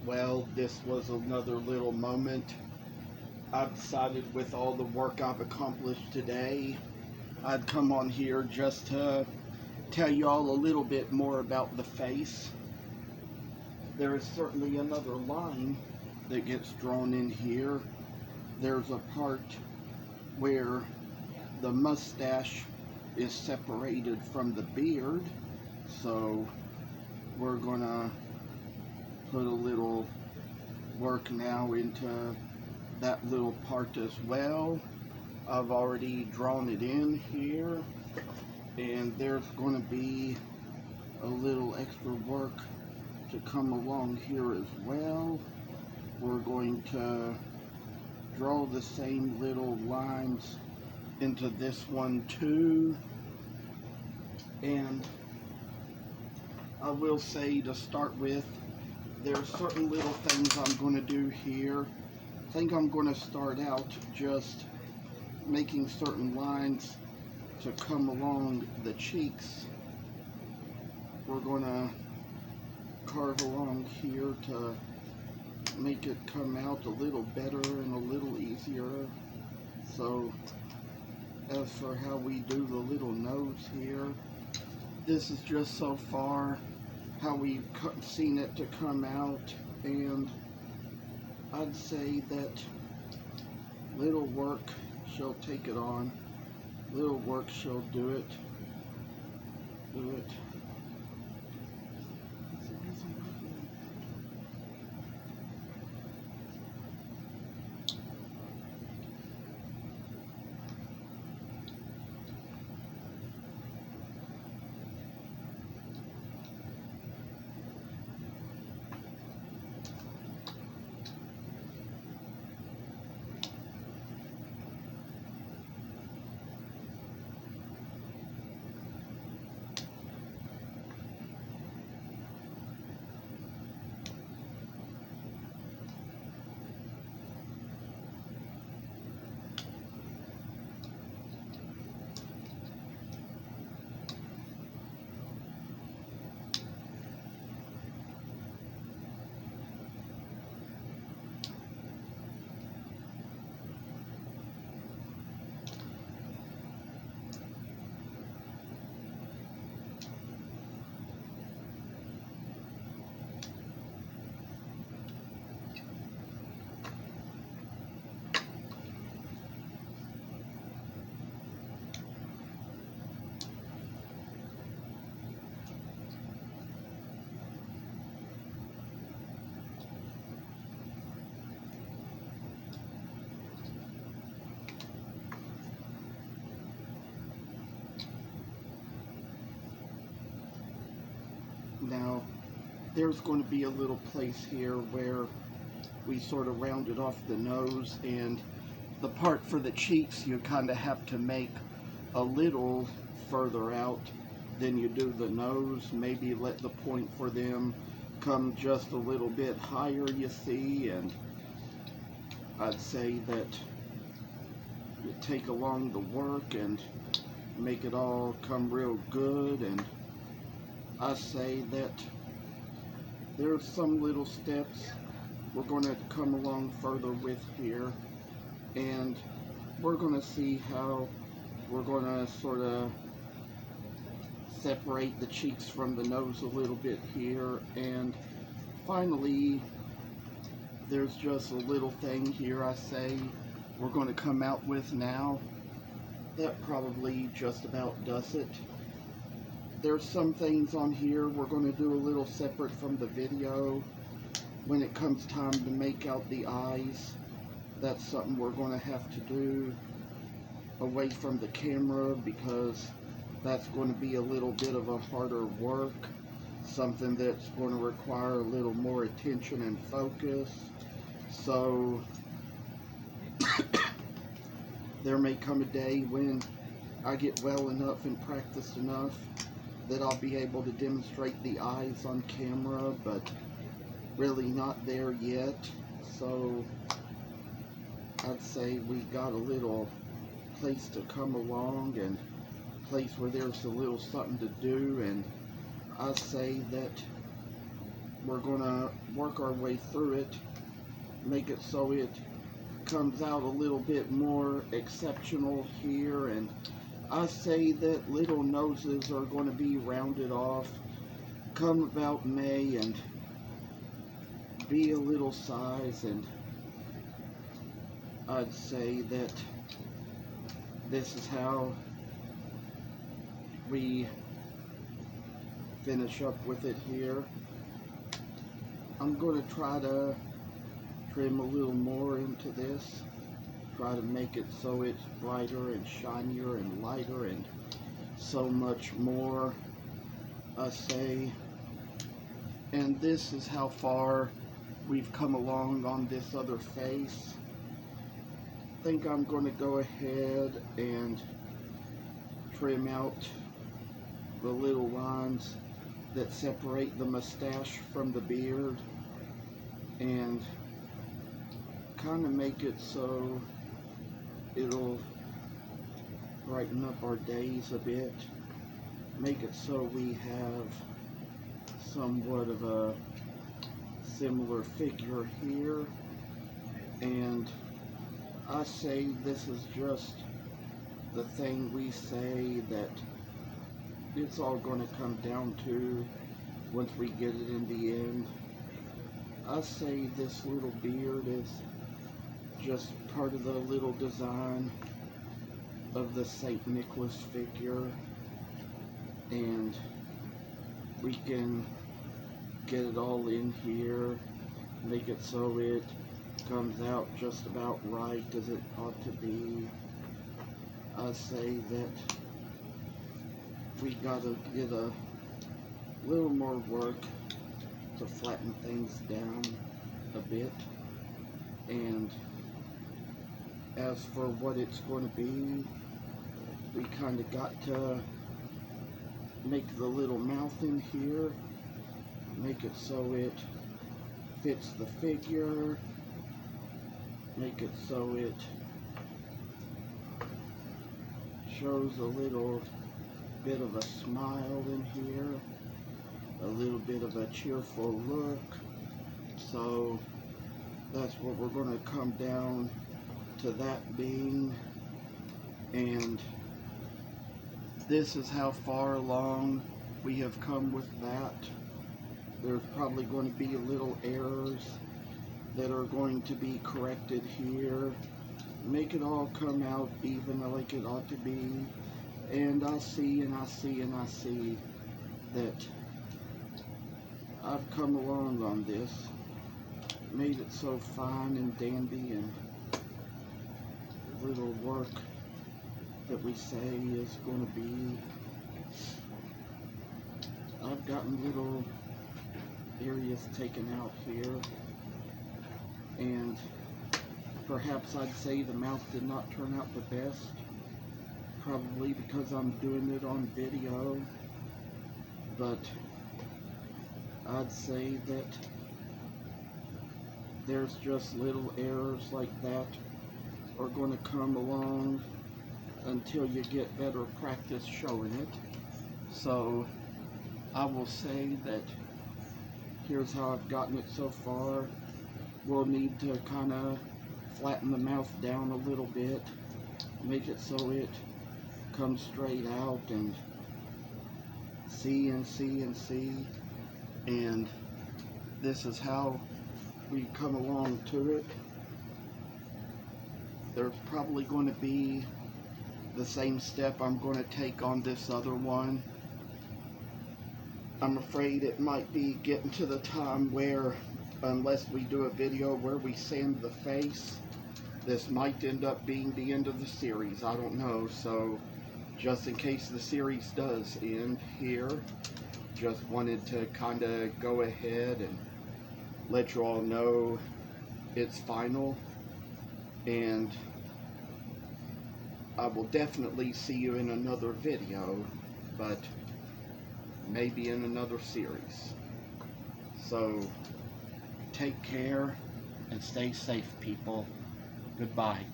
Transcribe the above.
Well, this was another little moment. I've decided with all the work I've accomplished today, I'd come on here just to tell you all a little bit more about the face. There is certainly another line that gets drawn in here. There's a part where the mustache is separated from the beard, so we're gonna put a little work now into that little part as well. I've already drawn it in here, and there's going to be a little extra work to come along here as well. We're going to draw the same little lines into this one too, and I will say to start with, there are certain little things I'm going to do here. I think I'm going to start out just making certain lines to come along the cheeks. We're going to carve along here to make it come out a little better and a little easier. So as for how we do the little nose here, this is just so far how we've seen it to come out, and I'd say that little work shall take it on. Little work shall do it. Now, there's going to be a little place here where we sort of rounded off the nose, and the part for the cheeks you kind of have to make a little further out than you do the nose. Maybe let the point for them come just a little bit higher, you see, and I'd say that you take along the work and make it all come real good. And I say that there's some little steps we're going to come along further with here, and we're going to see how we're going to sort of separate the cheeks from the nose a little bit here. And finally, there's just a little thing here I say we're going to come out with now. That probably just about does it. There's some things on here we're going to do a little separate from the video. When it comes time to make out the eyes, that's something we're going to have to do away from the camera, because that's going to be a little bit of a harder work, something that's going to require a little more attention and focus. So there may come a day when I get well enough and practiced enough that I'll be able to demonstrate the eyes on camera, but really not there yet. So I'd say we got a little place to come along, and place where there's a little something to do, and I say that we're gonna work our way through it, make it so it comes out a little bit more exceptional here. And I say that little noses are going to be rounded off come about May and be a little size, and I'd say that this is how we finish up with it here. I'm going to try to trim a little more into this, try to make it so it's brighter and shinier and lighter and so much more, I say. And this is how far we've come along on this other face. I think I'm going to go ahead and trim out the little lines that separate the mustache from the beard and kind of make it so it'll brighten up our days a bit, make it so we have somewhat of a similar figure here. And I say this is just the thing we say that it's all going to come down to once we get it in the end. I say this little beard is just part of the little design of the St. Nicholas figure, and we can get it all in here, make it so it comes out just about right as it ought to be. I say that we gotta get a little more work to flatten things down a bit. And as for what it's going to be, we kind of got to make the little mouth in here, make it so it fits the figure, make it so it shows a little bit of a smile in here, a little bit of a cheerful look. So that's what we're going to come down to that being. And this is how far along we have come with that. There's probably going to be little errors that are going to be corrected here, make it all come out even like it ought to be. And I see that I've come along on this, made it so fine and dandy, and little work that we say is going to be. I've gotten little areas taken out here, and perhaps I'd say the mouth did not turn out the best, probably because I'm doing it on video, but I'd say that there's just little errors like that are going to come along until you get better practice showing it. So I will say that here's how I've gotten it so far. We'll need to kind of flatten the mouth down a little bit, make it so it comes straight out, and see. And this is how we come along to it. There's probably going to be the same step I'm going to take on this other one. I'm afraid it might be getting to the time where, unless we do a video where we sand the face, this might end up being the end of the series. I don't know. So just in case the series does end here, just wanted to kind of go ahead and let you all know it's final. And I will definitely see you in another video, but maybe in another series. So take care and stay safe, people. Goodbye.